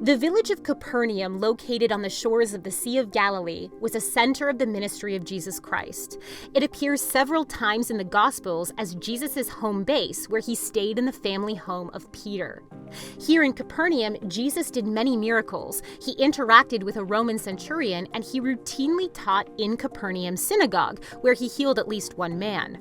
The village of Capernaum, located on the shores of the Sea of Galilee, was a center of the ministry of Jesus Christ. It appears several times in the Gospels as Jesus' home base, where he stayed in the family home of Peter. Here in Capernaum, Jesus did many miracles. He interacted with a Roman Centurion, and he routinely taught in Capernaum synagogue, where he healed at least one man.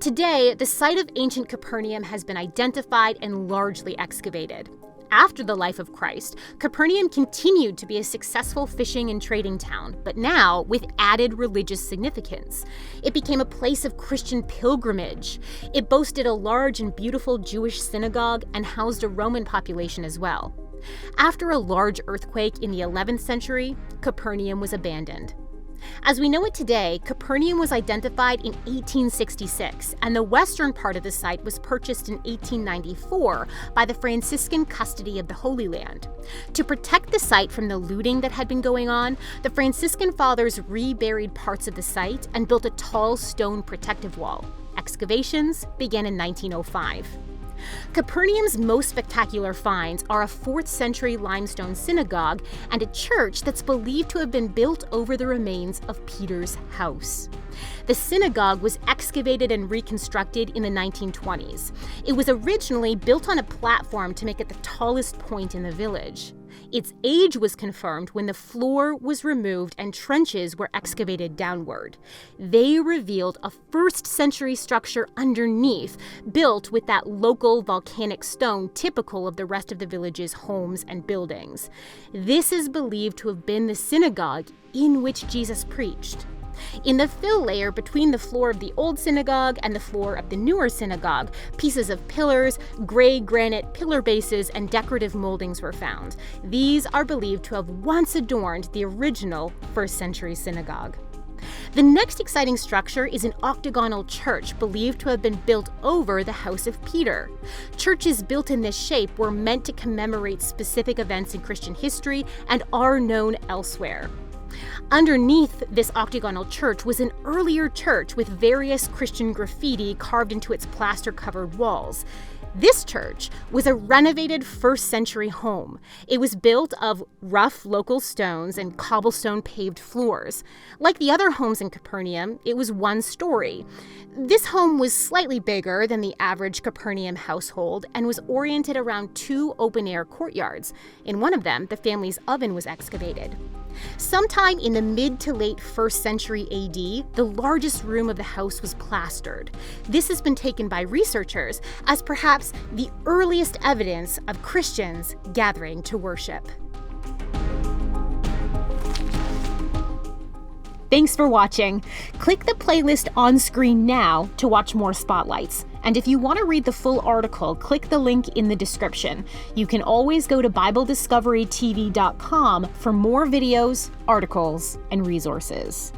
Today, the site of ancient Capernaum has been identified and largely excavated. After the life of Christ, Capernaum continued to be a successful fishing and trading town, but now with added religious significance. It became a place of Christian pilgrimage. It boasted a large and beautiful Jewish synagogue and housed a Roman population as well. After a large earthquake in the 11th century, Capernaum was abandoned. As we know it today, Capernaum was identified in 1866, and the western part of the site was purchased in 1894 by the Franciscan Custody of the Holy Land. To protect the site from the looting that had been going on, the Franciscan Fathers reburied parts of the site and built a tall stone protective wall. Excavations began in 1905. Capernaum's most spectacular finds are a 4th century limestone synagogue and a church that's believed to have been built over the remains of Peter's house. The synagogue was excavated and reconstructed in the 1920s. It was originally built on a platform to make it the tallest point in the village. Its age was confirmed when the floor was removed and trenches were excavated downward. They revealed a 1st century structure underneath, built with that local volcanic stone typical of the rest of the village's homes and buildings. This is believed to have been the synagogue in which Jesus preached. In the fill layer between the floor of the old synagogue and the floor of the newer synagogue, pieces of pillars, gray granite pillar bases, and decorative moldings were found. These are believed to have once adorned the original 1st century synagogue. The next exciting structure is an octagonal church believed to have been built over the house of Peter. Churches built in this shape were meant to commemorate specific events in Christian history and are known elsewhere. Underneath this octagonal church was an earlier church with various Christian graffiti carved into its plaster-covered walls. This church was a renovated 1st century home. It was built of rough local stones and cobblestone paved floors. Like the other homes in Capernaum, it was one story. This home was slightly bigger than the average Capernaum household and was oriented around 2 open-air courtyards. In one of them, the family's oven was excavated. Sometime in the mid to late 1st century AD, the largest room of the house was plastered. This has been taken by researchers as perhaps the earliest evidence of Christians gathering to worship. Thanks for watching. Click the playlist on screen now to watch more spotlights. And if you want to read the full article, click the link in the description. You can always go to BibleDiscoveryTV.com for more videos, articles, and resources.